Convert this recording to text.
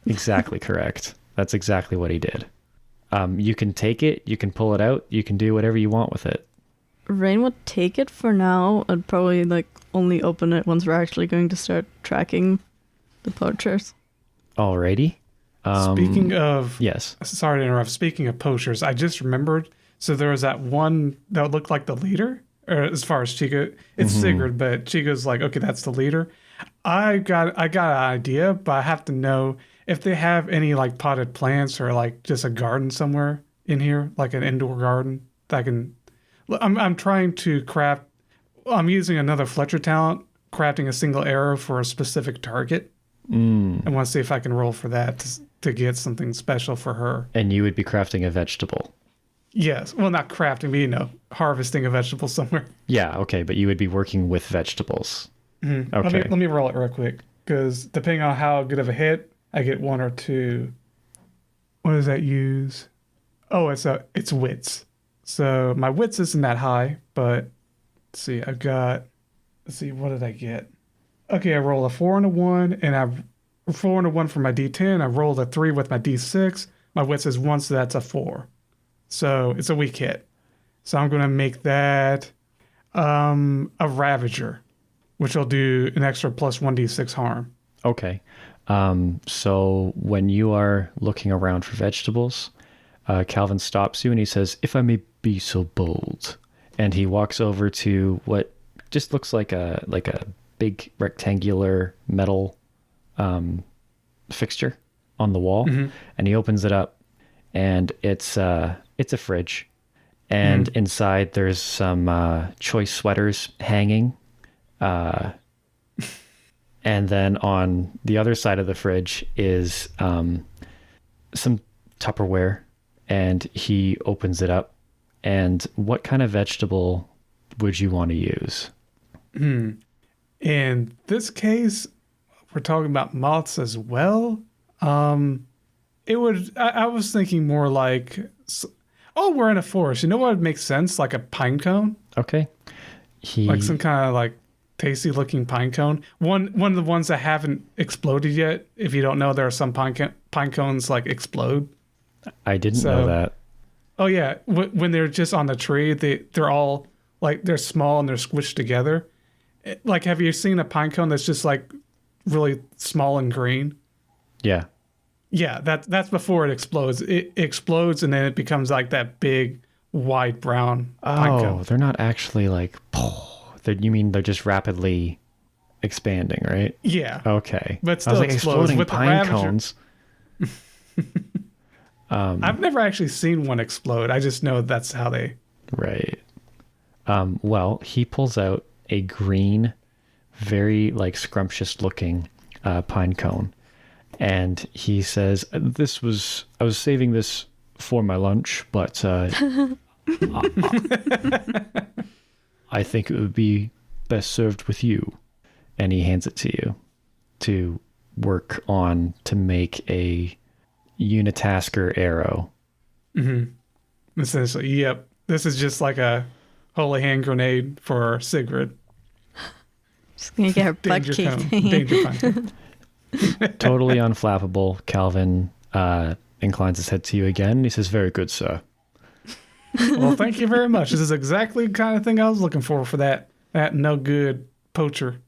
Exactly correct. That's exactly what he did. You can take it, you can pull it out, you can do whatever you want with it. Reine would take it for now and probably like only open it once we're actually going to start tracking the poachers. Alrighty. Speaking of... Yes. Sorry to interrupt. Speaking of poachers, I just remembered. So there was that one that looked like the leader, or as far as Chico. It's Sigurd, but Chico's like, okay, that's the leader. I got an idea, but I have to know if they have any like potted plants or like just a garden somewhere in here, like an indoor garden that I can... I'm trying to craft... I'm using another Fletcher talent, crafting a single arrow for a specific target. I want to see if I can roll for that to get something special for her. And you would be crafting a vegetable. Yes. Well, not crafting, but, harvesting a vegetable somewhere. Yeah, okay, but you would be working with vegetables. Mm-hmm. Okay. Let me roll it real quick, because depending on how good of a hit, I get 1 or 2. What does that use? Oh, it's wits. So my wits isn't that high, but let's see, what did I get? Okay, I roll a 4 and a 1, and I 4 and a 1 for my D10. I rolled a 3 with my D6. My wits is 1, so that's a 4. So it's a weak hit. So I'm going to make that a Ravager, which will do an extra plus 1d6 harm. Okay. So when you are looking around for vegetables, Calvin stops you and he says, "If I may be so bold." And he walks over to what just looks like a big rectangular metal fixture on the wall, and he opens it up, and it's a fridge, and inside there's some choice sweaters hanging, and then on the other side of the fridge is some Tupperware, and he opens it up. And what kind of vegetable would you want to use? In this case, we're talking about moths as well. I was thinking more like, we're in a forest. You know what would make sense? Like a pine cone. Okay. Like some kind of like tasty looking pine cone. One of the ones that haven't exploded yet. If you don't know, there are some pine cones like explode. I didn't know that. Oh yeah, when they're just on the tree, they're all like they're small and they're squished together. Like, have you seen a pine cone that's just like really small and green? Yeah. Yeah, that's before it explodes. It explodes and then it becomes like that big, wide brown pine cone. Oh, they're not actually like. You mean they're just rapidly expanding, right? Yeah. Okay. But still I was like, explodes exploding with pine the cones. I've never actually seen one explode. I just know that's how they... Right. Well, he pulls out a green, very like scrumptious looking pine cone. And he says, I was saving this for my lunch, but I think it would be best served with you. And he hands it to you to work on to make a unitasker arrow. Essentially, yep. This is just like a holy hand grenade for Sigrid. Just gonna get her butt Danger kicked. cone. Danger cone. Totally unflappable. Calvin inclines his head to you again. He says, "Very good, sir." Well, thank you very much. This is exactly the kind of thing I was looking for that no good poacher.